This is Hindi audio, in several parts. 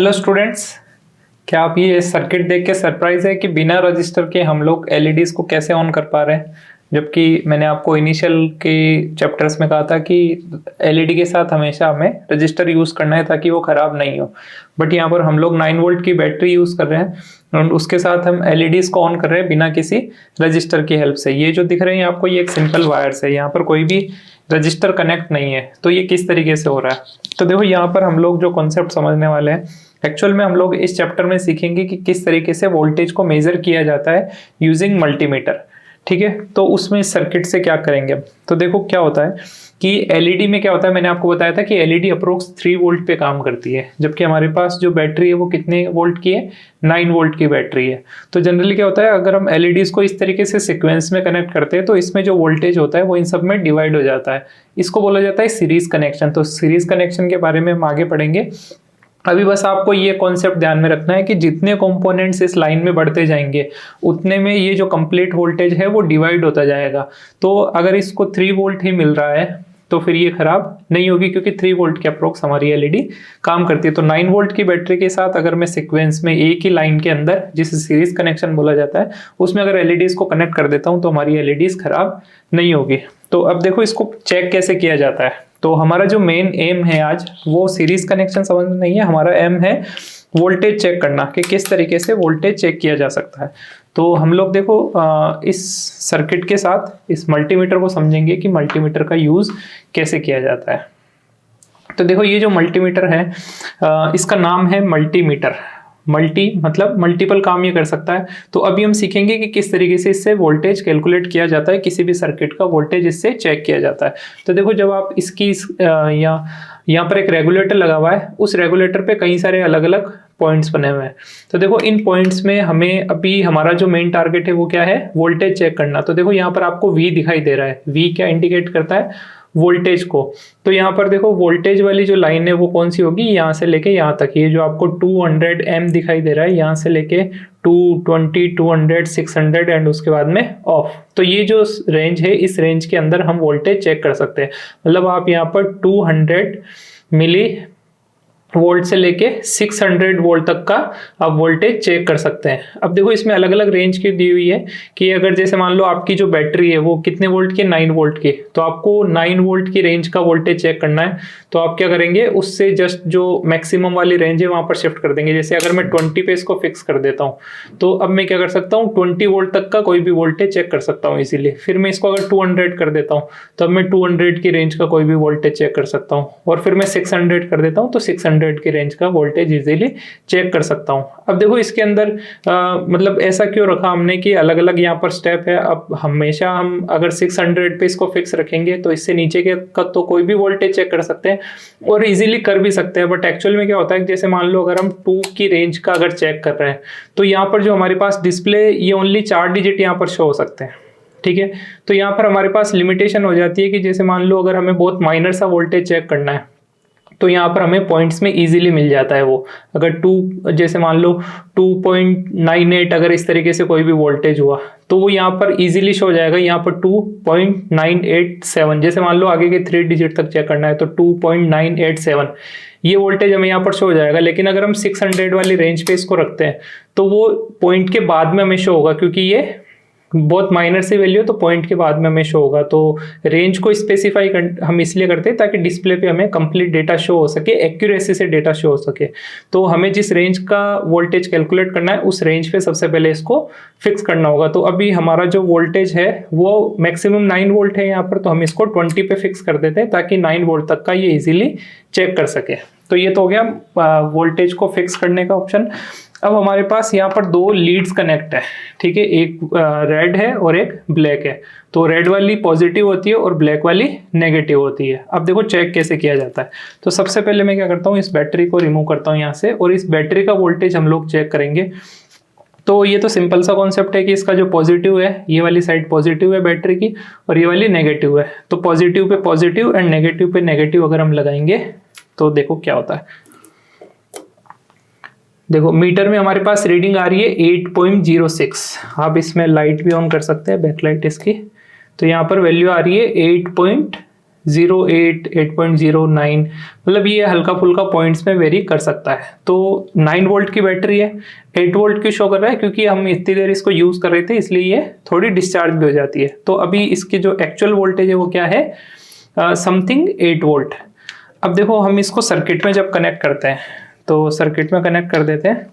हेलो स्टूडेंट्स, क्या आप ये सर्किट देख के सरप्राइज है कि बिना रजिस्टर के हम लोग एलईडीज को कैसे ऑन कर पा रहे हैं। जबकि मैंने आपको इनिशियल के चैप्टर्स में कहा था कि एलईडी के साथ हमेशा हमें रजिस्टर यूज़ करना है ताकि वो ख़राब नहीं हो। बट यहाँ पर हम लोग 9 वोल्ट की बैटरी यूज़ कर रहे हैं और उसके साथ हम एलईडीज को ऑन कर रहे हैं बिना किसी रजिस्टर की हेल्प से। ये जो दिख रहे हैं आपको, ये एक सिंपल वायर्स है, यहाँ पर कोई भी रजिस्टर कनेक्ट नहीं है। तो ये किस तरीके से हो रहा है, तो देखो यहाँ पर हम लोग जो कॉन्सेप्ट समझने वाले हैं, एक्चुअल में हम लोग इस चैप्टर में सीखेंगे कि किस तरीके से वोल्टेज को मेजर किया जाता है यूजिंग मल्टीमीटर। ठीक है, तो उसमें इस सर्किट से क्या करेंगे। तो देखो क्या होता है कि एलईडी में क्या होता है, मैंने आपको बताया था कि एलईडी अप्रोक्स 3 वोल्ट पे काम करती है, जबकि हमारे पास जो बैटरी है वो कितने वोल्ट की है, 9 वोल्ट की बैटरी है। तो जनरली क्या होता है, अगर हम एलईडीज को इस तरीके से सीक्वेंस में कनेक्ट करते हैं तो इसमें जो वोल्टेज होता है वो इन सब में डिवाइड हो जाता है। इसको बोला जाता है सीरीज कनेक्शन। तो सीरीज कनेक्शन के बारे में हम आगे पढ़ेंगे। अभी बस आपको ये कॉन्सेप्ट ध्यान में रखना है कि जितने कंपोनेंट्स इस लाइन में बढ़ते जाएंगे उतने में ये जो कंप्लीट वोल्टेज है वो डिवाइड होता जाएगा। तो अगर इसको 3 वोल्ट ही मिल रहा है तो फिर ये खराब नहीं होगी, क्योंकि 3 वोल्ट के अप्रोक्स हमारी एलईडी काम करती है। तो 9 वोल्ट की बैटरी के साथ अगर मैं सीक्वेंस में एक ही लाइन के अंदर, जिसे सीरीज कनेक्शन बोला जाता है, उसमें अगर एलईडीज को कनेक्ट कर देता हूँ तो हमारी एलईडीज खराब नहीं होगी। तो अब देखो इसको चेक कैसे किया जाता है। तो हमारा जो मेन एम है आज वो सीरीज कनेक्शन समझना नहीं है, हमारा एम है वोल्टेज चेक करना कि किस तरीके से वोल्टेज चेक किया जा सकता है। तो हम लोग देखो इस सर्किट के साथ इस मल्टीमीटर को समझेंगे कि मल्टीमीटर का यूज कैसे किया जाता है। तो देखो ये जो मल्टीमीटर है इसका नाम है मल्टीमीटर। मल्टी मतलब मल्टीपल काम ये कर सकता है। तो अभी हम सीखेंगे कि किस तरीके से इससे वोल्टेज कैलकुलेट किया जाता है, किसी भी सर्किट का वोल्टेज इससे चेक किया जाता है। तो देखो जब आप इसकी यहाँ पर एक रेगुलेटर लगा हुआ है, उस रेगुलेटर पे कई सारे अलग अलग पॉइंट्स बने हुए हैं। तो देखो इन पॉइंट्स में हमें अभी हमारा जो मेन टारगेट है वो क्या है, वोल्टेज चेक करना। तो देखो यहाँ पर आपको V दिखाई दे रहा है। V क्या इंडिकेट करता है, वोल्टेज को। तो यहाँ पर देखो वोल्टेज वाली जो लाइन है वो कौन सी होगी, यहाँ से लेके यहाँ तक। ये जो आपको 200 एम दिखाई दे रहा है, यहाँ से लेके 220, 200, 600 एंड उसके बाद में ऑफ। तो ये जो रेंज है, इस रेंज के अंदर हम वोल्टेज चेक कर सकते हैं। मतलब आप यहाँ पर 200 मिली वोल्ट से लेके 600 वोल्ट तक का आप वोल्टेज चेक कर सकते हैं। अब देखो इसमें अलग अलग रेंज की दी हुई है कि अगर जैसे मान लो आपकी जो बैटरी है वो कितने वोल्ट की, 9 वोल्ट की, तो आपको 9 वोल्ट की रेंज का वोल्टेज चेक करना है। तो आप क्या करेंगे, उससे जस्ट जो मैक्सिमम वाली रेंज है वहां पर शिफ्ट कर देंगे। जैसे अगर मैं 20 पे इसको फिक्स कर देता हूँ तो अब मैं क्या कर सकता हूँ, 20 वोल्ट तक का कोई भी वोल्टेज चेक कर सकता हूँ इसीलिए। फिर मैं इसको अगर 200 कर देता हूँ तो अब मैं 200 की रेंज का कोई भी वोल्टेज चेक कर सकता हूँ। और फिर मैं 600 कर देता हूँ तो 600 की रेंज का वोल्टेज इजीली चेक कर सकता हूँ। अब देखो इसके अंदर मतलब ऐसा क्यों रखा हमने कि अलग अलग यहाँ पर स्टेप है। अब हमेशा हम अगर 600 पे इसको फिक्स रखेंगे तो इससे नीचे के का तो कोई भी वोल्टेज चेक कर सकते हैं और इजीली कर भी सकते हैं। बट एक्चुअल में क्या होता है, जैसे मान लो अगर हम 2 की रेंज का अगर चेक कर रहे हैं तो यहाँ पर जो हमारे पास डिस्प्ले, ये ओनली 4 डिजिट यहाँ पर शो हो सकते हैं। ठीक है, तो यहाँ पर हमारे पास लिमिटेशन हो जाती है कि जैसे मान लो अगर हमें बहुत माइनर सा वोल्टेज चेक करना है तो यहाँ पर हमें पॉइंट्स में इजीली मिल जाता है वो। अगर 2 जैसे मान लो 2.98 अगर इस तरीके से कोई भी वोल्टेज हुआ तो वो यहाँ पर इजीली शो हो जाएगा। यहाँ पर 2.987, जैसे मान लो आगे के 3 डिजिट तक चेक करना है तो 2.987 ये वोल्टेज हमें यहाँ पर शो हो जाएगा। लेकिन अगर हम 600 वाली रेंज पे इसको रखते हैं तो वो पॉइंट के बाद में हमें शो होगा, क्योंकि ये बहुत माइनर से वैल्यू तो पॉइंट के बाद में हमें शो होगा। तो रेंज को स्पेसिफाई हम इसलिए करते हैं ताकि डिस्प्ले पे हमें कंप्लीट डेटा शो हो सके, एक्यूरेसी से डेटा शो हो सके। तो हमें जिस रेंज का वोल्टेज कैलकुलेट करना है उस रेंज पे सबसे पहले इसको फिक्स करना होगा। तो अभी हमारा जो वोल्टेज है वो मैक्सिमम 9 वोल्ट है यहाँ पर, तो हम इसको 20 पे फिक्स कर देते हैं ताकि 9 वोल्ट तक का ये इजीली चेक कर सके। तो ये तो हो गया वोल्टेज को फिक्स करने का ऑप्शन। अब हमारे पास यहाँ पर 2 लीड्स कनेक्ट है। ठीक है, एक रेड है और एक ब्लैक है। तो रेड वाली पॉजिटिव होती है और ब्लैक वाली नेगेटिव होती है। अब देखो चेक कैसे किया जाता है। तो सबसे पहले मैं क्या करता हूँ, इस बैटरी को रिमूव करता हूँ यहाँ से और इस बैटरी का वोल्टेज हम लोग चेक करेंगे। तो ये तो सिंपल सा कॉन्सेप्ट है कि इसका जो पॉजिटिव है, ये वाली साइड पॉजिटिव है बैटरी की और ये वाली नेगेटिव है। तो positive pay positive and negative पे नेगेटिव अगर हम लगाएंगे तो देखो क्या होता है। देखो मीटर में हमारे पास रीडिंग आ रही है 8.06। आप इसमें लाइट भी ऑन कर सकते हैं, बैकलाइट इसकी। तो यहाँ पर वैल्यू आ रही है 08, 8.09, मतलब ये हल्का फुल्का पॉइंट्स में वेरी कर सकता है। तो 9 वोल्ट की बैटरी है, 8 वोल्ट की शो कर रहा है क्योंकि हम इतनी देर इसको यूज कर रहे थे, इसलिए ये थोड़ी डिस्चार्ज भी हो जाती है। तो अभी इसकी जो एक्चुअल वोल्टेज है वो क्या है, समथिंग 8 वोल्ट। अब देखो हम इसको सर्किट में जब कनेक्ट करते हैं, तो सर्किट में कनेक्ट कर देते हैं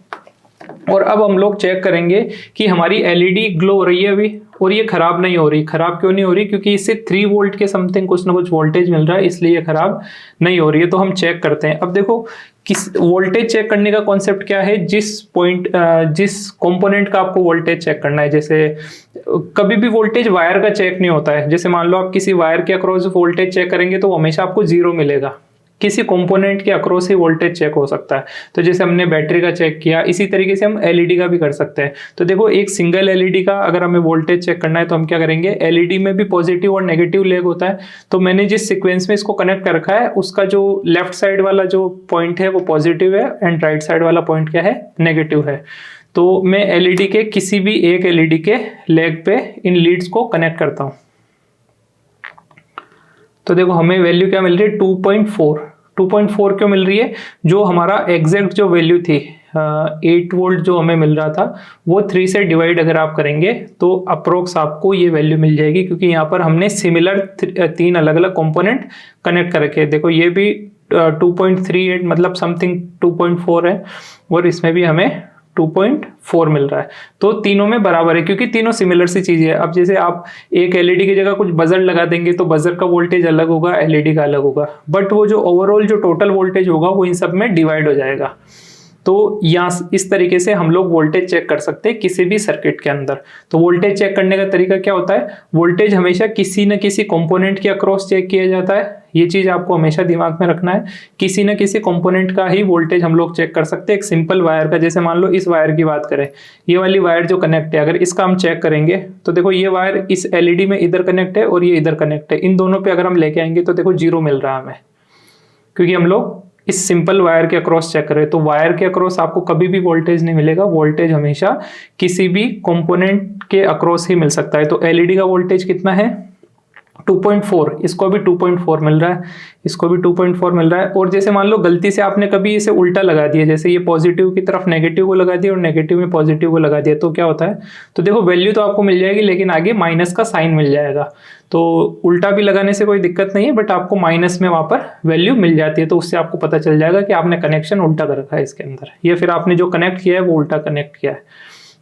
और अब हम लोग चेक करेंगे कि हमारी एलईडी ग्लो हो रही है अभी, और ये खराब नहीं हो रही। खराब क्यों नहीं हो रही, क्योंकि इससे 3 वोल्ट के समथिंग कुछ ना कुछ वोल्टेज मिल रहा है, इसलिए ये खराब नहीं हो रही है। तो हम चेक करते हैं। अब देखो किस वोल्टेज चेक करने का कॉन्सेप्ट क्या है, जिस कंपोनेंट का आपको वोल्टेज चेक करना है। जैसे कभी भी वोल्टेज वायर का चेक नहीं होता है। जैसे मान लो आप किसी वायर के अक्रॉस वोल्टेज चेक करेंगे तो हमेशा आपको 0 मिलेगा, किसी कंपोनेंट के अक्रॉस ही वोल्टेज चेक हो सकता है। तो जैसे हमने बैटरी का चेक किया, इसी तरीके से हम एलईडी का भी कर सकते हैं। तो देखो एक सिंगल एलईडी का अगर हमें वोल्टेज चेक करना है तो हम क्या करेंगे, एलईडी में भी पॉजिटिव और नेगेटिव लेग होता है। तो मैंने जिस सीक्वेंस में इसको कनेक्ट कर रखा है उसका जो लेफ्ट साइड वाला जो पॉइंट है वो पॉजिटिव है एंड राइट साइड वाला पॉइंट क्या है, नेगेटिव है। तो मैं एलईडी के किसी भी एक एलईडी के लेग पे इन लीड्स को कनेक्ट करता हूं। तो देखो हमें वैल्यू क्या मिल रही है, 2.4 क्यों मिल रही है, जो हमारा एग्जैक्ट जो वैल्यू थी 8 वोल्ट जो हमें मिल रहा था वो 3 से डिवाइड अगर आप करेंगे तो अप्रोक्स आपको ये वैल्यू मिल जाएगी, क्योंकि यहाँ पर हमने सिमिलर 3 अलग अलग कंपोनेंट कनेक्ट कर रखे हैं। देखो ये भी 2.38 मतलब समथिंग 2.4 है, और इसमें भी हमें 2.4 मिल रहा है। तो तीनों में बराबर है क्योंकि तीनों सिमिलर सी चीजें है। अब जैसे आप एक एलईडी की जगह कुछ बजर लगा देंगे तो बजर का वोल्टेज अलग होगा, एलईडी का अलग होगा, बट वो जो ओवरऑल जो टोटल वोल्टेज होगा वो इन सब में डिवाइड हो जाएगा। तो यहाँ इस तरीके से हम लोग वोल्टेज चेक कर सकते हैं किसी भी सर्किट के अंदर। तो वोल्टेज चेक करने का तरीका क्या होता है, वोल्टेज हमेशा किसी न किसी कंपोनेंट के अक्रॉस चेक किया जाता है। ये चीज आपको हमेशा दिमाग में रखना है, किसी न किसी कंपोनेंट का ही वोल्टेज हम लोग चेक कर सकते हैं। एक सिंपल वायर का, जैसे मान लो इस वायर की बात करें, ये वाली वायर जो कनेक्ट है, अगर इसका हम चेक करेंगे तो देखो ये वायर इस एलईडी में इधर कनेक्ट है और ये इधर कनेक्ट है। इन दोनों पे अगर हम लेके आएंगे तो देखो 0 मिल रहा है हमें, क्योंकि हम लोग इस सिंपल वायर के अक्रॉस चेक कर रहे हैं। तो वायर के अक्रॉस आपको कभी भी वोल्टेज नहीं मिलेगा, वोल्टेज हमेशा किसी भी कंपोनेंट के अक्रॉस ही मिल सकता है। तो एलईडी का वोल्टेज कितना है, 2.4, इसको भी 2.4 मिल रहा है, इसको भी 2.4 मिल रहा है। और जैसे मान लो गलती से आपने कभी इसे उल्टा लगा दिया, जैसे ये पॉजिटिव की तरफ नेगेटिव को लगा दिया और नेगेटिव में पॉजिटिव को लगा दिया, तो क्या होता है, तो देखो वैल्यू तो आपको मिल जाएगी लेकिन आगे माइनस का साइन मिल जाएगा। तो उल्टा भी लगाने से कोई दिक्कत नहीं है, बट आपको माइनस में वहां पर वैल्यू मिल जाती है। तो उससे आपको पता चल जाएगा कि आपने कनेक्शन उल्टा कर रखा है इसके अंदर, या फिर आपने जो कनेक्ट किया है वो उल्टा कनेक्ट किया है।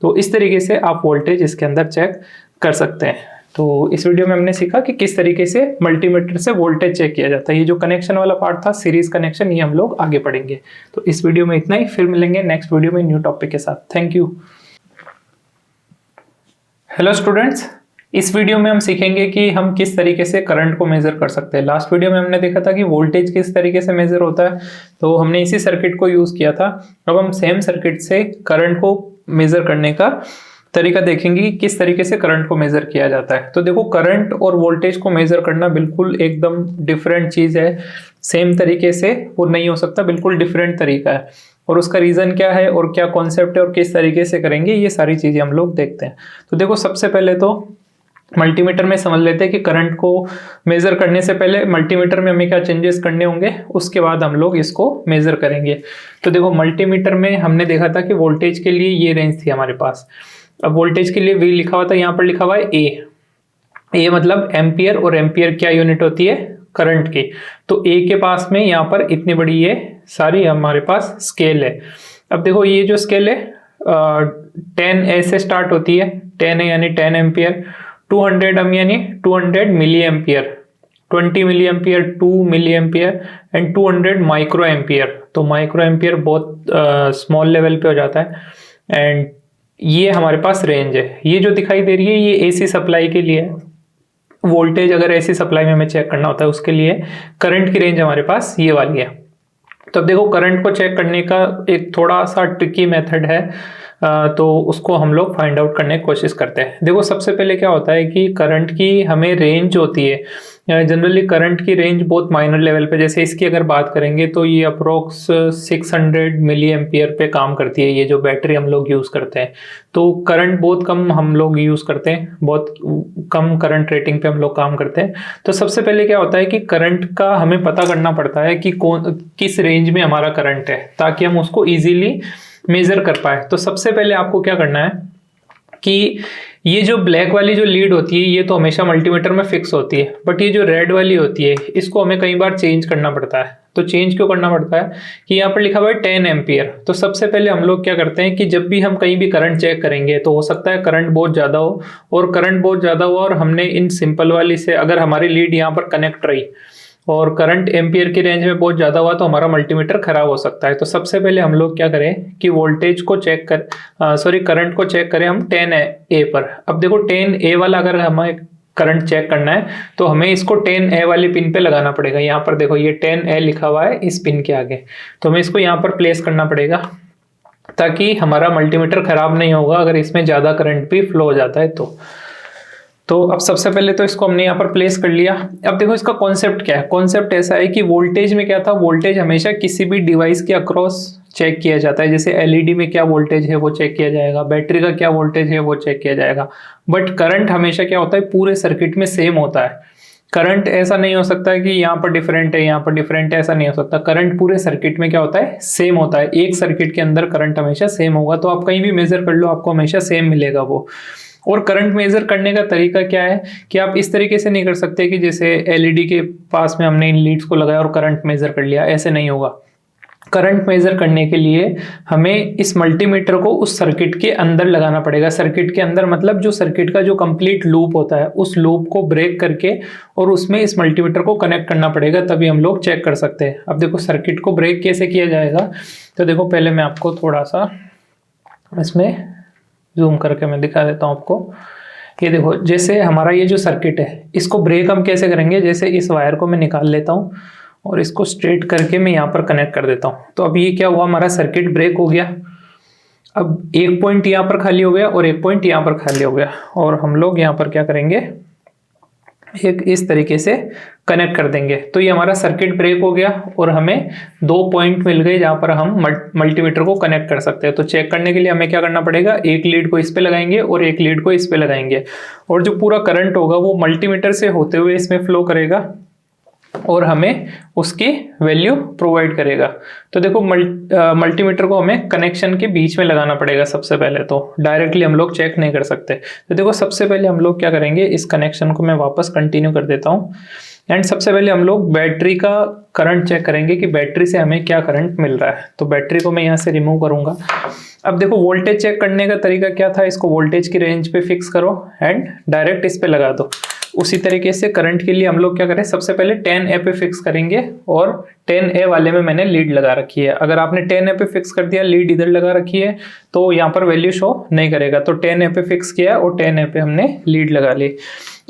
तो इस तरीके से आप वोल्टेज इसके अंदर चेक कर सकते हैं। तो इस वीडियो में हमने सीखा कि किस तरीके से मल्टीमीटर से वोल्टेज चेक किया जाता है। ये जो कनेक्शन वाला पार्ट था, सीरीज कनेक्शन, ये हम लोग आगे पढ़ेंगे। तो इस वीडियो में इतना ही, फिर मिलेंगे नेक्स्ट वीडियो में न्यू टॉपिक के साथ। Thank you. हेलो स्टूडेंट्स, इस वीडियो में हम सीखेंगे कि हम किस तरीके से करंट को मेजर कर सकते हैं। लास्ट वीडियो में हमने देखा था कि वोल्टेज किस तरीके से मेजर होता है, तो हमने इसी सर्किट को यूज किया था। अब हम सेम सर्किट से करंट को मेजर करने का तरीका देखेंगे कि किस तरीके से करंट को मेजर किया जाता है। तो देखो करंट और वोल्टेज को मेजर करना बिल्कुल एकदम डिफरेंट चीज है, सेम तरीके से वो नहीं हो सकता, बिल्कुल डिफरेंट तरीका है। और उसका रीजन क्या है और क्या कॉन्सेप्ट है और किस तरीके से करेंगे, ये सारी चीजें हम लोग देखते हैं। तो देखो सबसे पहले तो मल्टीमीटर में समझ लेते हैं कि करंट को मेजर करने से पहले मल्टीमीटर में हमें क्या चेंजेस करने होंगे, उसके बाद हम लोग इसको मेजर करेंगे। तो देखो मल्टीमीटर में हमने देखा था कि वोल्टेज के लिए ये रेंज थी हमारे पास। अब वोल्टेज के लिए वी लिखा हुआ था, यहाँ पर लिखा हुआ है ए मतलब एम्पियर, और एम्पियर क्या यूनिट होती है, करंट की। तो ए के पास में यहाँ पर इतनी बड़ी ये सारी हमारे पास स्केल है। अब देखो ये जो स्केल है 10 से स्टार्ट होती है, 10 है यानी 10 एम्पियर, 200 एम यानी 200 milli ampere, 20 milli ampere 2 milli ampere and 200 micro ampere. तो माइक्रो एम्पियर बहुत स्मॉल लेवल पे हो जाता है। एंड ये हमारे पास रेंज है, ये जो दिखाई दे रही है ये एसी सप्लाई के लिए है। वोल्टेज अगर एसी सप्लाई में हमें चेक करना होता है उसके लिए। करंट की रेंज हमारे पास ये वाली है। तो अब देखो करंट को चेक करने का एक थोड़ा सा ट्रिकी मेथड है। तो उसको हम लोग फाइंड आउट करने की कोशिश करते हैं। देखो सबसे पहले क्या होता है कि करंट की हमें रेंज होती है, जनरली करंट की रेंज बहुत माइनर लेवल पे, जैसे इसकी अगर बात करेंगे तो ये अप्रोक्स 600 मिली एम्पियर पे काम करती है, ये जो बैटरी हम लोग यूज़ करते हैं। तो करंट बहुत कम हम लोग यूज़ करते हैं, बहुत कम करंट रेटिंग पे हम लोग काम करते हैं। तो सबसे पहले क्या होता है कि करंट का हमें पता करना पड़ता है कि किस रेंज में हमारा करंट है, ताकि हम उसको ईजिली मेजर कर पाए। तो सबसे पहले आपको क्या करना है कि ये जो ब्लैक वाली जो लीड होती है ये तो हमेशा मल्टीमीटर में फिक्स होती है, बट ये जो रेड वाली होती है इसको हमें कई बार चेंज करना पड़ता है। तो चेंज क्यों करना पड़ता है कि यहाँ पर लिखा हुआ है 10 एम्पियर। तो सबसे पहले हम लोग क्या करते हैं कि जब भी हम कहीं भी करंट चेक करेंगे तो हो सकता है करंट बहुत ज़्यादा हो, और करंट बहुत ज़्यादा हो और हमने इन सिंपल वाली से अगर हमारी लीड यहाँ पर कनेक्ट रही और करंट एम्पियर की रेंज में बहुत ज़्यादा हुआ तो हमारा मल्टीमीटर खराब हो सकता है। तो सबसे पहले हम लोग क्या करें कि वोल्टेज को चेक करंट को चेक करें हम 10A पर। अब देखो 10A वाला अगर हमें करंट चेक करना है तो हमें इसको 10A वाली पिन पे लगाना पड़ेगा। यहाँ पर देखो ये 10A लिखा हुआ है इस पिन के आगे, तो हमें इसको यहाँ पर प्लेस करना पड़ेगा ताकि हमारा मल्टीमीटर खराब नहीं होगा अगर इसमें ज़्यादा करंट भी फ्लो हो जाता है तो अब सबसे पहले तो इसको हमने यहाँ पर प्लेस कर लिया। अब देखो इसका कॉन्सेप्ट क्या है। कॉन्सेप्ट ऐसा है कि वोल्टेज में क्या था, वोल्टेज हमेशा किसी भी डिवाइस के अक्रॉस चेक किया जाता है। जैसे एलईडी में क्या वोल्टेज है वो चेक किया जाएगा, बैटरी का क्या वोल्टेज है वो चेक किया जाएगा, बट करंट हमेशा क्या होता है पूरे सर्किट में सेम होता है। करंट ऐसा नहीं हो सकता है कि यहाँ पर डिफरेंट है यहाँ पर डिफरेंट है, ऐसा नहीं हो सकता। करंट पूरे सर्किट में क्या होता है सेम होता है, एक सर्किट के अंदर करंट हमेशा सेम होगा। तो आप कहीं भी मेजर कर लो आपको हमेशा सेम मिलेगा वो। और करंट मेजर करने का तरीका क्या है कि आप इस तरीके से नहीं कर सकते कि जैसे एलईडी के पास में हमने इन लीड्स को लगाया और करंट मेजर कर लिया, ऐसे नहीं होगा। करंट मेजर करने के लिए हमें इस मल्टीमीटर को उस सर्किट के अंदर लगाना पड़ेगा। सर्किट के अंदर मतलब जो सर्किट का जो कंप्लीट लूप होता है उस लूप को ब्रेक करके और उसमें इस मल्टीमीटर को कनेक्ट करना पड़ेगा, तभी हम लोग चेक कर सकते हैं। अब देखो सर्किट को ब्रेक कैसे किया जाएगा, तो देखो पहले मैं आपको थोड़ा सा इसमें जूम करके मैं दिखा देता हूँ आपको। ये देखो जैसे हमारा ये जो सर्किट है इसको ब्रेक हम कैसे करेंगे, जैसे इस वायर को मैं निकाल लेता हूँ और इसको स्ट्रेट करके मैं यहाँ पर कनेक्ट कर देता हूँ। तो अब ये क्या हुआ, हमारा सर्किट ब्रेक हो गया। अब एक पॉइंट यहाँ पर खाली हो गया और एक पॉइंट यहाँ पर खाली हो गया, और हम लोग यहाँ पर क्या करेंगे एक इस तरीके से कनेक्ट कर देंगे। तो ये हमारा सर्किट ब्रेक हो गया और हमें 2 पॉइंट मिल गए जहाँ पर हम मल्टीमीटर को कनेक्ट कर सकते हैं। तो चेक करने के लिए हमें क्या करना पड़ेगा, एक लीड को इस पे लगाएंगे और एक लीड को इस पे लगाएंगे, और जो पूरा करंट होगा वो मल्टीमीटर से होते हुए इसमें फ्लो करेगा और हमें उसकी वैल्यू प्रोवाइड करेगा। तो देखो मल्टीमीटर को हमें कनेक्शन के बीच में लगाना पड़ेगा सबसे पहले, तो डायरेक्टली हम लोग चेक नहीं कर सकते। तो देखो सबसे पहले हम लोग क्या करेंगे, इस कनेक्शन को मैं वापस कंटिन्यू कर देता हूँ एंड सबसे पहले हम लोग बैटरी का करंट चेक करेंगे कि बैटरी से हमें क्या करंट मिल रहा है। तो बैटरी को मैं यहाँ से रिमूव करूँगा। अब देखो वोल्टेज चेक करने का तरीका क्या था, इसको वोल्टेज की रेंज पे फिक्स करो एंड डायरेक्ट इस पे लगा दो। उसी तरीके से करंट के लिए हम लोग क्या करें, सबसे पहले 10A पे फिक्स करेंगे और 10A वाले में मैंने लीड लगा रखी है। अगर आपने 10A पे फिक्स कर दिया, लीड इधर लगा रखी है, तो यहाँ पर वैल्यू शो नहीं करेगा। तो 10A पे फिक्स किया और 10A पे हमने लीड लगा ली।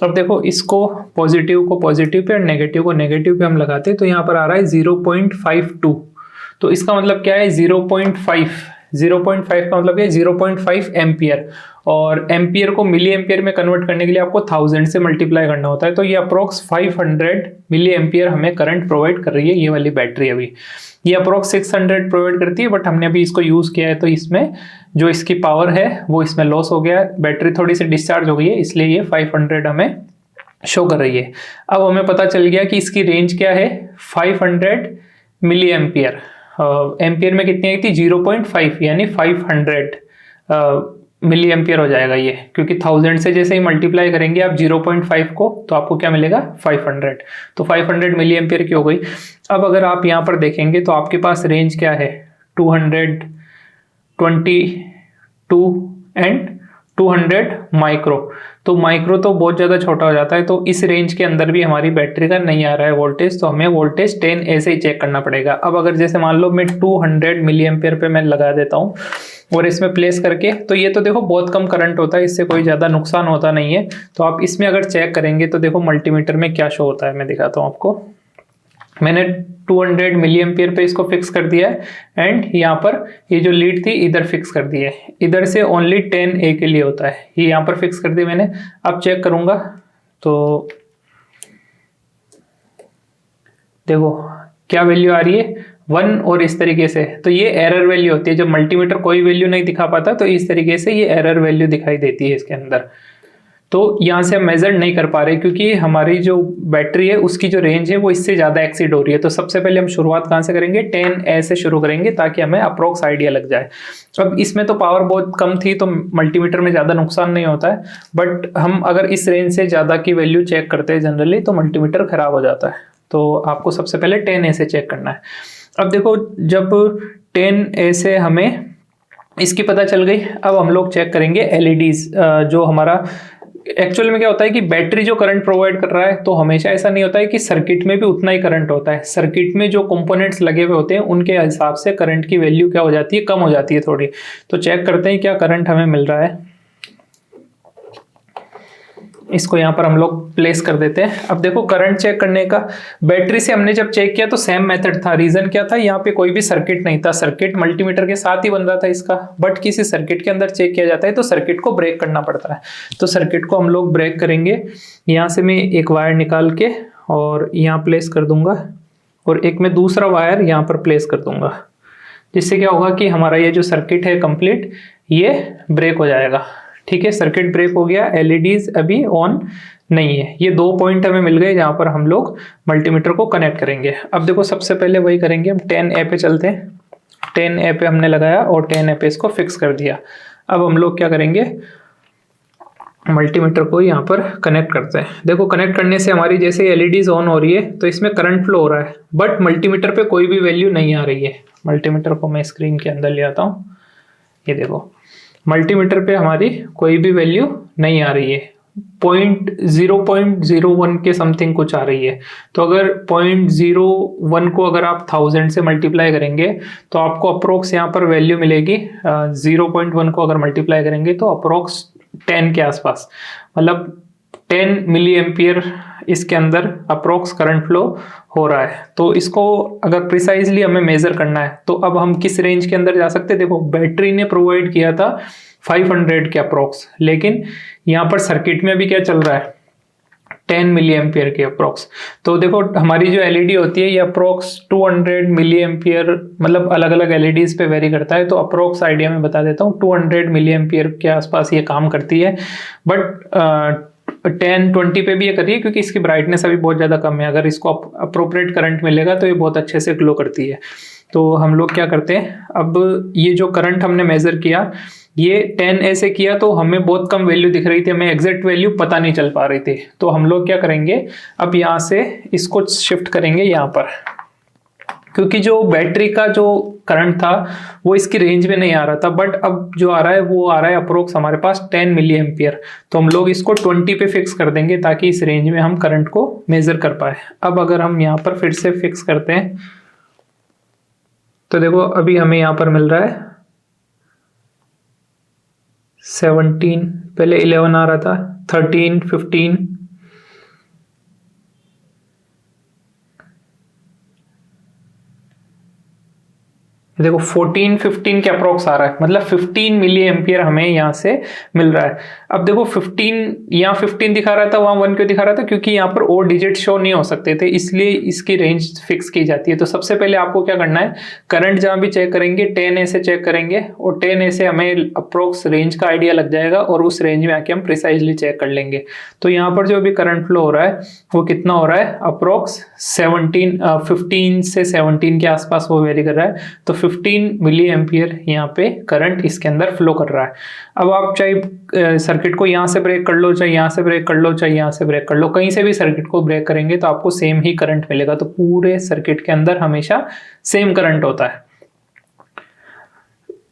अब देखो इसको पॉजिटिव को पॉजिटिव पे और नेगेटिव को नेगेटिव पे हम लगाते हैं, तो यहाँ पर आ रहा है 0.52। तो इसका मतलब क्या है 0.5 का मतलब है 0.5 एम्पियर, और एम्पियर को मिली एम्पियर में कन्वर्ट करने के लिए आपको 1000 से मल्टीप्लाई करना होता है। तो ये अप्रोक्स 500 मिली एम्पियर हमें करंट प्रोवाइड कर रही है ये वाली बैटरी। अभी ये अप्रोक्स 600 प्रोवाइड करती है, बट हमने अभी इसको यूज़ किया है तो इसमें जो इसकी पावर है वो इसमें लॉस हो गया है, बैटरी थोड़ी सी डिस्चार्ज हो गई है, इसलिए ये 500 हमें शो कर रही है। अब हमें पता चल गया कि इसकी रेंज क्या है, 500 मिली एम्पियर। एम्पियर में कितनी आई थी 0.5, यानी 500 मिली एम्पियर हो जाएगा ये, क्योंकि 1000 से जैसे ही मल्टीप्लाई करेंगे आप 0.5 को, तो आपको क्या मिलेगा 500। तो 500 मिली एम्पियर की हो गई। अब अगर आप यहाँ पर देखेंगे तो आपके पास रेंज क्या है 222 एंड 200 माइक्रो। तो माइक्रो तो बहुत ज़्यादा छोटा हो जाता है, तो इस रेंज के अंदर भी हमारी बैटरी का नहीं आ रहा है वोल्टेज, तो हमें वोल्टेज 10A से ही चेक करना पड़ेगा। अब अगर जैसे मान लो मैं 200 मिली एम्पियर पे मैं लगा देता हूँ और इसमें प्लेस करके, तो ये तो देखो बहुत कम करंट होता है, इससे कोई ज़्यादा नुकसान होता नहीं है। तो आप इसमें अगर चेक करेंगे तो देखो मल्टीमीटर में क्या शो होता है, मैं दिखाता हूँ आपको। मैंने 200 मिली एम्पियर पे इसको फिक्स कर दिया है, एंड यहाँ पर ये जो लीड थी इधर फिक्स कर दी है। इधर से ओनली 10A के लिए होता है, ये यहाँ पर फिक्स कर दी मैंने। अब चेक करूंगा तो देखो क्या वैल्यू आ रही है, 1, और इस तरीके से। तो ये एरर वैल्यू होती है, जब मल्टीमीटर कोई वैल्यू नहीं दिखा पाता तो इस तरीके से ये एरर वैल्यू दिखाई देती है इसके अंदर। तो यहाँ से हम मेजर नहीं कर पा रहे क्योंकि हमारी जो बैटरी है उसकी जो रेंज है वो इससे ज़्यादा एक्सीड हो रही है। तो सबसे पहले हम शुरुआत कहाँ से करेंगे, 10A से शुरू करेंगे ताकि हमें अप्रोक्स आइडिया लग जाए। अब इसमें तो पावर बहुत कम थी तो मल्टीमीटर में ज़्यादा नुकसान नहीं होता है, बट हम अगर इस रेंज से ज़्यादा की वैल्यू चेक करते हैं जनरली तो मल्टीमीटर खराब हो जाता है। तो आपको सबसे पहले 10A से चेक करना है। अब देखो जब 10A से हमें इसकी पता चल गई, अब हम लोग चेक करेंगे LEDs। जो हमारा एक्चुअल में क्या होता है कि बैटरी जो करंट प्रोवाइड कर रहा है, तो हमेशा ऐसा नहीं होता है कि सर्किट में भी उतना ही करंट होता है। सर्किट में जो कंपोनेंट्स लगे हुए होते हैं उनके हिसाब से करंट की वैल्यू क्या हो जाती है, कम हो जाती है थोड़ी। तो चेक करते हैं क्या करंट हमें मिल रहा है। इसको यहाँ पर हम लोग प्लेस कर देते हैं। अब देखो करंट चेक करने का, बैटरी से हमने जब चेक किया तो सेम मेथड था। रीजन क्या था, यहाँ पे कोई भी सर्किट नहीं था, सर्किट मल्टीमीटर के साथ ही बन रहा था इसका। बट किसी सर्किट के अंदर चेक किया जाता है तो सर्किट को ब्रेक करना पड़ता है। तो सर्किट को हम लोग ब्रेक करेंगे। यहाँ से मैं एक वायर निकाल के और यहाँ प्लेस कर दूंगा, और एक मैं दूसरा वायर यहाँ पर प्लेस कर दूंगा, जिससे क्या होगा कि हमारा ये जो सर्किट है कंप्लीट, ये ब्रेक हो जाएगा। ठीक है, सर्किट ब्रेक हो गया, LEDs अभी ऑन नहीं है। ये 2 पॉइंट हमें मिल गए जहां पर हम लोग मल्टीमीटर को कनेक्ट करेंगे। अब देखो सबसे पहले वही करेंगे, हम 10A पे चलते हैं। 10A पे हमने लगाया और 10A पे इसको फिक्स कर दिया। अब हम लोग क्या करेंगे, मल्टीमीटर को यहाँ पर कनेक्ट करते हैं। देखो कनेक्ट करने से हमारी जैसे LEDs ऑन हो रही है तो इसमें करंट फ्लो हो रहा है, बट मल्टीमीटर पे कोई भी वैल्यू नहीं आ रही है। मल्टीमीटर को मैं स्क्रीन के अंदर ले आता हूँ। ये देखो मल्टीमीटर पे हमारी कोई भी वैल्यू नहीं आ रही है, 0.01 के समथिंग कुछ आ रही है। तो अगर 0.01 को अगर आप 1000 से मल्टीप्लाई करेंगे तो आपको अप्रोक्स यहाँ पर वैल्यू मिलेगी। 0.1 को अगर मल्टीप्लाई करेंगे तो अप्रोक्स 10 के आसपास, मतलब 10 मिली एम्पियर इसके अंदर अप्रोक्स करंट फ्लो हो रहा है। तो इसको अगर प्रिसाइजली हमें मेजर करना है तो अब हम किस रेंज के अंदर जा सकते हैं। देखो बैटरी ने प्रोवाइड किया था 500 के अप्रोक्स, लेकिन यहाँ पर सर्किट में भी क्या चल रहा है, 10 मिली एम्पियर के अप्रोक्स। तो देखो हमारी जो LED होती है ये अप्रोक्स 200 मिली एम्पियर, मतलब अलग अलग LEDs पे वेरी करता है। तो अप्रोक्स आइडिया में बता देता हूँ, 200 मिली एम्पियर के आसपास ये काम करती है। बट 10-20 पे भी ये करिए क्योंकि इसकी ब्राइटनेस अभी बहुत ज़्यादा कम है। अगर इसको अप्रोप्रिएट करंट मिलेगा तो ये बहुत अच्छे से ग्लो करती है। तो हम लोग क्या करते हैं, अब ये जो करंट हमने मेजर किया ये 10A से किया तो हमें बहुत कम वैल्यू दिख रही थी, हमें एग्जैक्ट वैल्यू पता नहीं चल पा रही थी। तो हम लोग क्या करेंगे, अब यहाँ से इसको शिफ्ट करेंगे यहाँ पर, क्योंकि जो बैटरी का जो करंट था वो इसकी रेंज में नहीं आ रहा था, बट अब जो आ रहा है वो आ रहा है अप्रोक्स हमारे पास 10 मिली एम्पियर। तो हम लोग इसको 20 पे फिक्स कर देंगे ताकि इस रेंज में हम करंट को मेजर कर पाए। अब अगर हम यहाँ पर फिर से फिक्स करते हैं तो देखो अभी हमें यहाँ पर मिल रहा है 17, पहले 11 आ रहा था, 13, 15, देखो 14-15 के अप्रोक्स आ रहा है, मतलब 15 मिली एम्पियर हमें यहाँ से मिल रहा है। अब देखो 15, यहाँ 15 दिखा रहा था, वहाँ 1 क्यों दिखा रहा था, क्योंकि यहाँ पर और डिजिट शो नहीं हो सकते थे, इसलिए इसकी रेंज फिक्स की जाती है। तो सबसे पहले आपको क्या करना है, करंट जहाँ भी चेक करेंगे 10A से चेक करेंगे, और 10A से हमें अप्रोक्स रेंज का आइडिया लग जाएगा और उस रेंज में आके हम प्रिसाइजली चेक कर लेंगे। तो यहाँ पर जो भी करंट फ्लो हो रहा है वो कितना हो रहा है, अप्रोक्स 15 से 17 के आसपास वो वेरी कर रहा है। तो 15 मिली एम्पियर यहाँ पे करंट इसके अंदर फ्लो कर रहा है। अब आप चाहे सर्किट को यहाँ से ब्रेक कर लो, चाहे यहाँ से ब्रेक कर लो, चाहे यहाँ से ब्रेक कर लो, कहीं से भी सर्किट को ब्रेक करेंगे तो आपको सेम ही करंट मिलेगा। तो पूरे सर्किट के अंदर हमेशा सेम करंट होता है।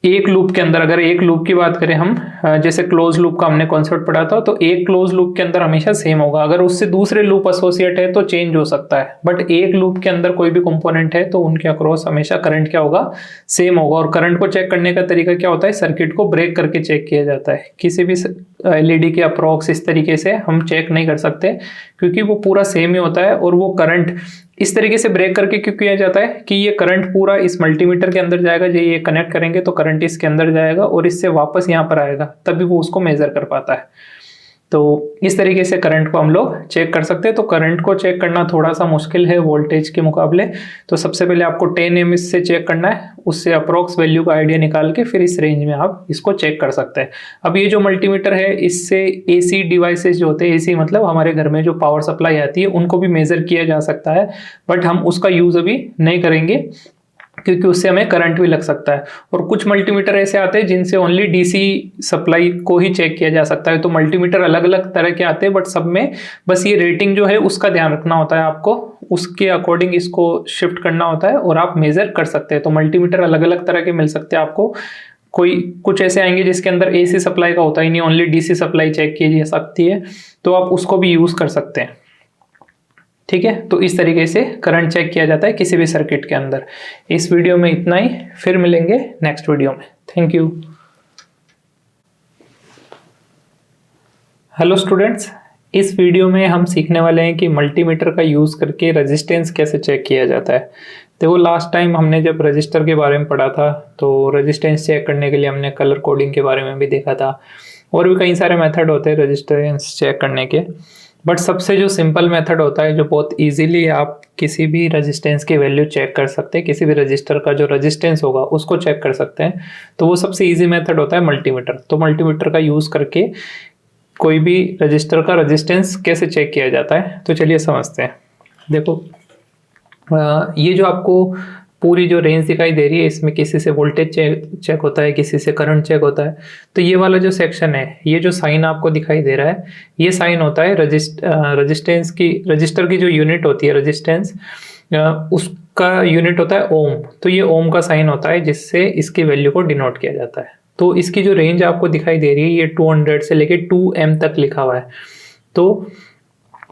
एक लूप के अंदर, अगर एक लूप की बात करें हम, जैसे क्लोज लूप का हमने कॉन्सेप्ट पढ़ा था, तो एक क्लोज लूप के अंदर हमेशा सेम होगा। अगर उससे दूसरे लूप एसोसिएट है तो चेंज हो सकता है, बट एक लूप के अंदर कोई भी कंपोनेंट है तो उनके अक्रॉस हमेशा करंट क्या होगा, सेम होगा। और करंट को चेक करने का तरीका क्या होता है, सर्किट को ब्रेक करके चेक किया जाता है। किसी भी एलईडी के अप्रोक्स इस तरीके से हम चेक नहीं कर सकते, क्योंकि वो पूरा सेम ही होता है। और वो करंट इस तरीके से ब्रेक करके क्यों किया जाता है कि ये करंट पूरा इस मल्टीमीटर के अंदर जाएगा, जो ये कनेक्ट करेंगे तो करंट इसके अंदर जाएगा और इससे वापस यहाँ पर आएगा, तभी वो उसको मेजर कर पाता है। तो इस तरीके से करंट को हम लोग चेक कर सकते हैं। तो करंट को चेक करना थोड़ा सा मुश्किल है वोल्टेज के मुकाबले। तो सबसे पहले आपको 10 एमएच से चेक करना है, उससे अप्रोक्स वैल्यू का आइडिया निकाल के फिर इस रेंज में आप इसको चेक कर सकते हैं। अब ये जो मल्टीमीटर है, इससे एसी डिवाइसेस जो होते हैं, एसी मतलब हमारे घर में जो पावर सप्लाई आती है, उनको भी मेजर किया जा सकता है, बट हम उसका यूज अभी नहीं करेंगे क्योंकि उससे हमें करंट भी लग सकता है। और कुछ मल्टीमीटर ऐसे आते हैं जिनसे ओनली डीसी सप्लाई को ही चेक किया जा सकता है। तो मल्टीमीटर अलग अलग तरह के आते हैं, बट सब में बस ये रेटिंग जो है उसका ध्यान रखना होता है आपको, उसके अकॉर्डिंग इसको शिफ्ट करना होता है और आप मेजर कर सकते हैं। तो मल्टीमीटर अलग अलग तरह के मिल सकते हैं आपको। कोई कुछ ऐसे आएंगे जिसके अंदर एसी सप्लाई का होता ही नहीं, ओनली डीसी सप्लाई चेक की जा सकती है, तो आप उसको भी यूज कर सकते हैं। ठीक है, तो इस तरीके से करंट चेक किया जाता है किसी भी सर्किट के अंदर। इस वीडियो में इतना ही, फिर मिलेंगे नेक्स्ट वीडियो में। Thank you. हेलो स्टूडेंट्स, इस वीडियो में हम सीखने वाले हैं कि मल्टीमीटर का यूज़ करके रेजिस्टेंस कैसे चेक किया जाता है। देखो, लास्ट टाइम हमने जब रजिस्टर के बारे में पढ़ा था तो रेजिस्टेंस चेक करने के लिए हमने कलर कोडिंग के बारे में भी देखा था, और भी कई सारे मेथड होते हैं रेजिस्टेंस चेक करने के। बट सबसे जो सिंपल मेथड होता है, जो बहुत इजीली आप किसी भी रेजिस्टेंस की वैल्यू चेक कर सकते हैं, किसी भी रजिस्टर का जो रेजिस्टेंस होगा उसको चेक कर सकते हैं, तो वो सबसे इजी मेथड होता है मल्टीमीटर। तो मल्टीमीटर का यूज़ करके कोई भी रजिस्टर का रेजिस्टेंस कैसे चेक किया जाता है, तो चलिए समझते हैं। देखो, ये जो आपको पूरी जो रेंज दिखाई दे रही है, इसमें किसी से वोल्टेज चेक होता है, किसी से करंट चेक होता है। तो ये वाला जो सेक्शन है, ये जो साइन आपको दिखाई दे रहा है, ये साइन होता है रजिस्टेंस की, रजिस्टर की जो यूनिट होती है रेजिस्टेंस, उसका यूनिट होता है ओम। तो ये ओम का साइन होता है जिससे इसकी वैल्यू को डिनोट किया जाता है। तो इसकी जो रेंज आपको दिखाई दे रही है, ये 200 से लेके 2M तक लिखा हुआ है। तो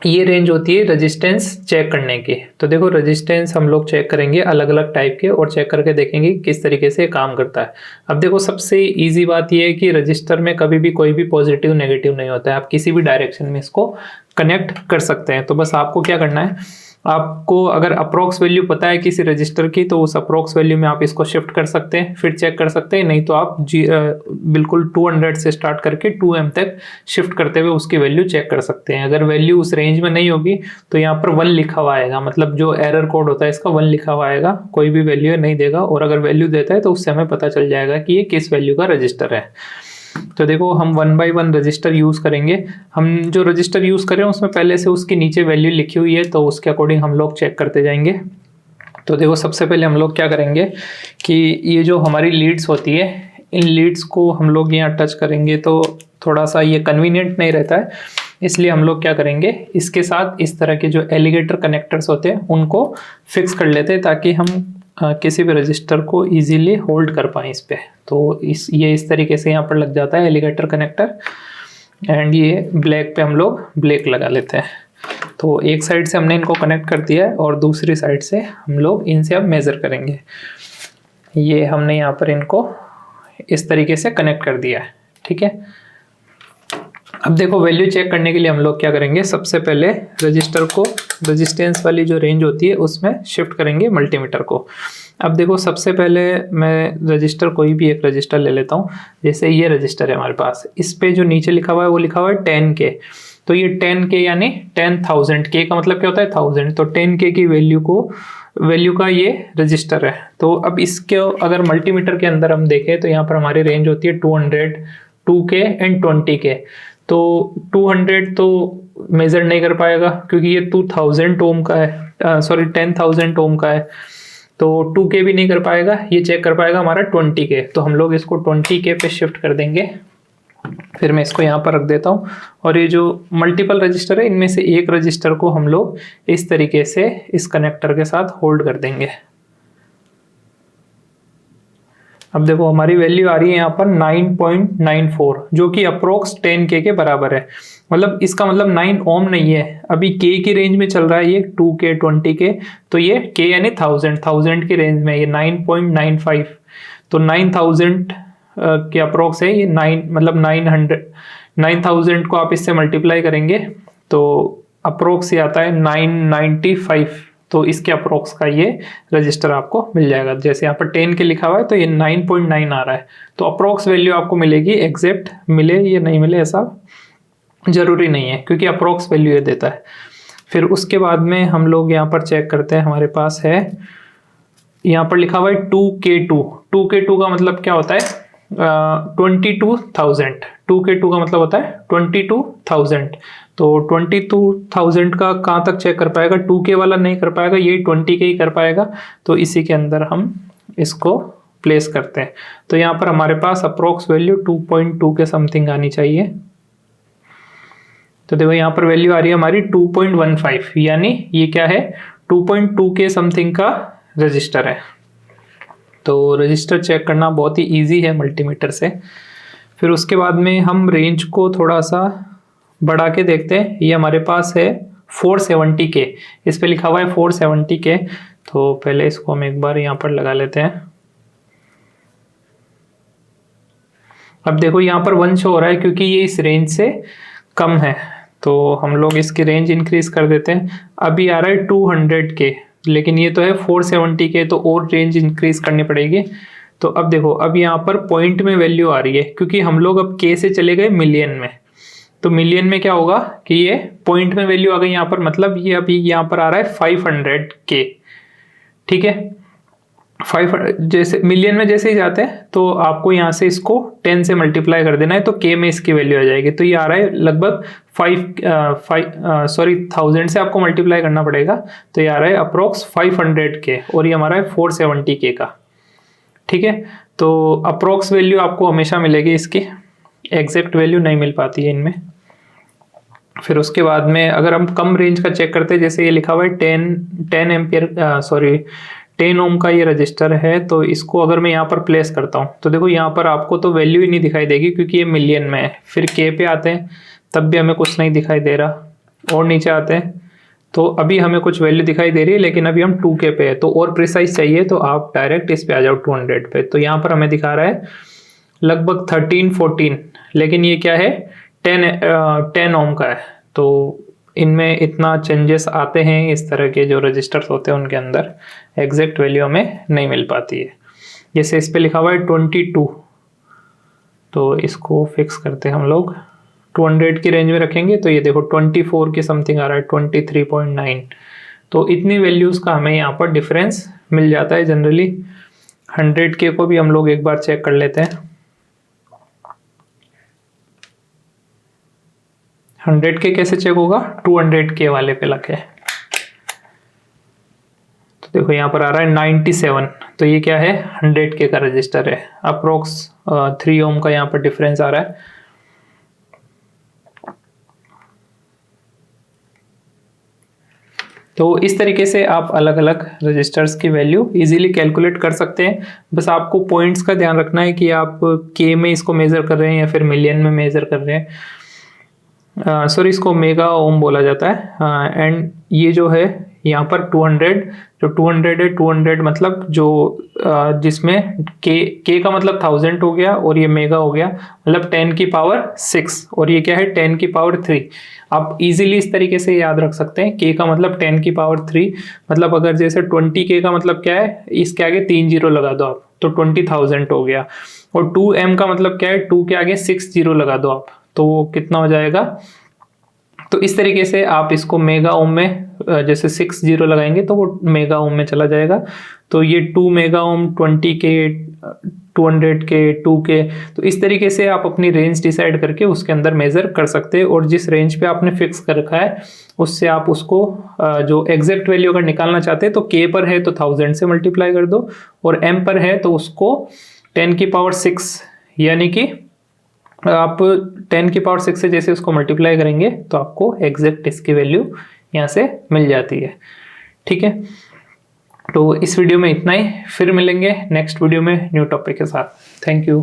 ये रेंज होती है रेजिस्टेंस चेक करने की। तो देखो, रेजिस्टेंस हम लोग चेक करेंगे अलग अलग टाइप के, और चेक करके देखेंगे किस तरीके से काम करता है। अब देखो, सबसे इजी बात ये है कि रजिस्टर में कभी भी कोई भी पॉजिटिव नेगेटिव नहीं होता है, आप किसी भी डायरेक्शन में इसको कनेक्ट कर सकते हैं। तो बस आपको क्या करना है, आपको अगर अप्रोक्स वैल्यू पता है किसी रजिस्टर की, तो उस अप्रोक्स वैल्यू में आप इसको शिफ्ट कर सकते हैं, फिर चेक कर सकते हैं। नहीं तो आप बिल्कुल 200 से स्टार्ट करके 2M तक शिफ्ट करते हुए उसकी वैल्यू चेक कर सकते हैं। अगर वैल्यू उस रेंज में नहीं होगी तो यहाँ पर 1 लिखा हुआ आएगा, मतलब जो एरर कोड होता है इसका 1 लिखा हुआ आएगा, कोई भी वैल्यू नहीं देगा। और अगर वैल्यू देता है तो उससे हमें पता चल जाएगा कि ये किस वैल्यू का रजिस्टर है। तो देखो, हम 1 बाय 1 रजिस्टर यूज करेंगे। हम जो रजिस्टर यूज कर रहे हैं उसमें पहले से उसकी नीचे वैल्यू लिखी हुई है, तो उसके अकॉर्डिंग हम लोग चेक करते जाएंगे। तो देखो, सबसे पहले हम लोग क्या करेंगे कि ये जो हमारी लीड्स होती है, इन लीड्स को हम लोग यहाँ टच करेंगे तो थोड़ा सा ये कन्वीनियंट नहीं रहता है, इसलिए हम लोग क्या करेंगे, इसके साथ इस तरह के जो एलिगेटर कनेक्टर्स होते हैं उनको फिक्स कर लेते हैं, ताकि हम किसी भी रजिस्टर को इजीली होल्ड कर पाएँ इस पे। तो ये इस तरीके से यहाँ पर लग जाता है एलिगेटर कनेक्टर, एंड ये ब्लैक पे हम लोग ब्लैक लगा लेते हैं। तो एक साइड से हमने इनको कनेक्ट कर दिया है और दूसरी साइड से हम लोग इनसे अब मेज़र करेंगे। ये हमने यहाँ पर इनको इस तरीके से कनेक्ट कर दिया है, ठीक है। अब देखो, वैल्यू चेक करने के लिए हम लोग क्या करेंगे, सबसे पहले रजिस्टर को रेजिस्टेंस वाली जो रेंज होती है उसमें शिफ्ट करेंगे मल्टीमीटर को। अब देखो, सबसे पहले मैं रजिस्टर, कोई भी एक रजिस्टर ले लेता हूँ। जैसे ये रजिस्टर है हमारे पास, इस पे जो नीचे लिखा हुआ है वो लिखा हुआ है 10K। तो ये 10K यानी 10,000, K का मतलब क्या होता है 1000। तो 10K की वैल्यू का ये रजिस्टर है। तो अब इसके अगर मल्टीमीटर के अंदर हम देखें तो यहाँ पर हमारी रेंज होती है 200, 2K एंड 20K। तो 200 तो मेजर नहीं कर पाएगा क्योंकि ये 2000 ओम का है, सॉरी 10,000 ओम का है। तो 2K भी नहीं कर पाएगा, ये चेक कर पाएगा हमारा 20K। तो हम लोग इसको 20K पे शिफ्ट कर देंगे। फिर मैं इसको यहाँ पर रख देता हूँ, और ये जो मल्टीपल रजिस्टर है इनमें से एक रजिस्टर को हम लोग इस तरीके से इस कनेक्टर के साथ होल्ड कर देंगे। अब देखो, हमारी वैल्यू आ रही है यहाँ पर 9.94, जो कि अप्रोक्स 10K के बराबर है। मतलब इसका मतलब 9 ओम नहीं है, अभी K की रेंज में चल रहा है ये 2K 20K। तो ये K यानी 1000 की रेंज में, ये 9.95। तो 9000 के अप्रोक्स है ये, 9 मतलब 900 9000 को आप इससे मल्टीप्लाई करेंगे तो अप्रोक्स ये आता है 995। तो इसके अप्रोक्स का ये रजिस्टर आपको मिल जाएगा। जैसे यहाँ पर 10 के लिखा हुआ है तो ये 9.9 आ रहा है। तो अप्रोक्स वैल्यू आपको मिलेगी, एग्जैक्ट मिले या नहीं मिले ऐसा जरूरी नहीं है, क्योंकि अप्रोक्स वैल्यू ये देता है। फिर उसके बाद में हम लोग यहाँ पर चेक करते हैं, हमारे पास है यहाँ पर लिखा हुआ है 2K2। 2K2 का मतलब क्या होता है? 22,000। 2K2 का मतलब होता है 22,000। तो 22,000 का कहाँ तक चेक कर पाएगा? 2K वाला नहीं कर पाएगा, ये 20K ही कर पाएगा। तो इसी के अंदर हम इसको प्लेस करते हैं। तो यहाँ पर हमारे पास अप्रोक्स वैल्यू 2.2 के समथिंग आनी चाहिए। तो देखो यहाँ पर वैल्यू आ रही है हमारी 2.15, यानी ये क्या है? 2.2 के समथिंग का रजिस्टर है। तो रजिस्टर चेक करना बहुत ही इजी है मल्टीमीटर से। फिर उसके बाद में हम रेंज को थोड़ा सा बढ़ा के देखते हैं। ये हमारे पास है 470K, इस पे लिखा हुआ है 470K। तो पहले इसको हम एक बार यहाँ पर लगा लेते हैं। अब देखो यहाँ पर 1 शो हो रहा है क्योंकि ये इस रेंज से कम है, तो हम लोग इसकी रेंज इंक्रीज कर देते हैं। अभी आ रहा है 200K, लेकिन ये तो है 470K, तो और रेंज इंक्रीज करनी पड़ेगी। तो अब देखो, अब यहाँ पर पॉइंट में वैल्यू आ रही है क्योंकि हम लोग अब K से चले गए मिलियन में। तो मिलियन में क्या होगा कि ये पॉइंट में वैल्यू आ गई यहाँ पर, मतलब ये अभी यहाँ पर आ रहा है 500K। ठीक है, 500 जैसे मिलियन में जैसे ही जाते हैं तो आपको यहाँ से इसको 10 से मल्टीप्लाई कर देना है, तो K में इसकी वैल्यू आ जाएगी। तो ये आ रहा है लगभग 1000 से आपको मल्टीप्लाई करना पड़ेगा। तो ये आ रहा है अप्रोक्स 500K, और ये हमारा है 470K का। ठीक है, तो अप्रोक्स वैल्यू आपको हमेशा मिलेगी, इसकी एग्जैक्ट वैल्यू नहीं मिल पाती है इनमें। फिर उसके बाद में अगर हम कम रेंज का चेक करते हैं, जैसे ये लिखा हुआ है 10 ओम का ये रजिस्टर है, तो इसको अगर मैं यहाँ पर प्लेस करता हूँ तो देखो यहाँ पर आपको तो वैल्यू ही नहीं दिखाई देगी क्योंकि ये मिलियन में है। फिर K पे आते हैं तब भी हमें कुछ नहीं दिखाई दे रहा, और नीचे आते हैं तो अभी हमें कुछ वैल्यू दिखाई दे रही है, लेकिन अभी हम 2K पे है। तो और प्रिसाइज चाहिए तो आप डायरेक्ट इस पे आ जाओ 200 पे। तो यहाँ पर हमें दिखा रहा है लगभग 13-14, लेकिन ये क्या है 10 ओम का है। तो इनमें इतना चेंजेस आते हैं, इस तरह के जो रजिस्टर्स होते हैं उनके अंदर एग्जैक्ट वैल्यू हमें नहीं मिल पाती है। जैसे इस पे लिखा हुआ है 22, तो इसको फिक्स करते हैं हम लोग 200 की रेंज में रखेंगे। तो ये देखो 24 के समथिंग आ रहा है, 23.9। तो इतनी वैल्यूज़ का हमें यहाँ पर डिफरेंस मिल जाता है जनरली। 100K को भी हम लोग एक बार चेक कर लेते हैं। 100K कैसे चेक होगा? 200K वाले पे लगे। तो देखो यहाँ पर आ रहा है 97, तो ये क्या है 100K का रजिस्टर है। अप्रोक्स 3 ओम का यहाँ पर डिफरेंस आ रहा है। तो इस तरीके से आप अलग अलग रजिस्टर्स की वैल्यू इजीली कैलकुलेट कर सकते हैं। बस आपको पॉइंट्स का ध्यान रखना है कि आप K में इसको मेजर कर रहे हैं या फिर मिलियन में मेजर कर रहे हैं। सॉरी, इसको मेगा ओम बोला जाता है। एंड ये जो है यहाँ पर 200, जो 200 है, 200 मतलब जो जिसमें K का मतलब 1000 हो गया, और ये मेगा हो गया मतलब 10 की पावर 6, और ये क्या है 10 की पावर 3। आप इजीली इस तरीके से याद रख सकते हैं। K का मतलब 10 की पावर 3, मतलब अगर जैसे 20K का मतलब क्या है, इसके आगे 3 जीरो लगा दो आप तो 20,000 हो गया। और 2M का मतलब क्या है, 2 के आगे 6 जीरो लगा दो आप तो वो कितना हो जाएगा। तो इस तरीके से आप इसको मेगा ओम में जैसे 6 जीरो लगाएंगे तो वो मेगा ओम में चला जाएगा। तो ये 2 mega ohm, 20K, 200K, 2K, तो इस तरीके से आप अपनी रेंज डिसाइड करके उसके अंदर मेजर कर सकते हैं। और जिस रेंज पे आपने फिक्स कर रखा है उससे आप उसको जो एग्जैक्ट वैल्यू अगर निकालना चाहते हैं तो K पर है तो 1000 से मल्टीप्लाई कर दो, और M पर है तो उसको 10 की पावर 6, यानी कि आप 10 की पावर 6 से जैसे उसको मल्टीप्लाई करेंगे तो आपको एग्जैक्ट इसकी वैल्यू यहाँ से मिल जाती है। ठीक है, तो इस वीडियो में इतना ही, फिर मिलेंगे नेक्स्ट वीडियो में न्यू टॉपिक के साथ। Thank you.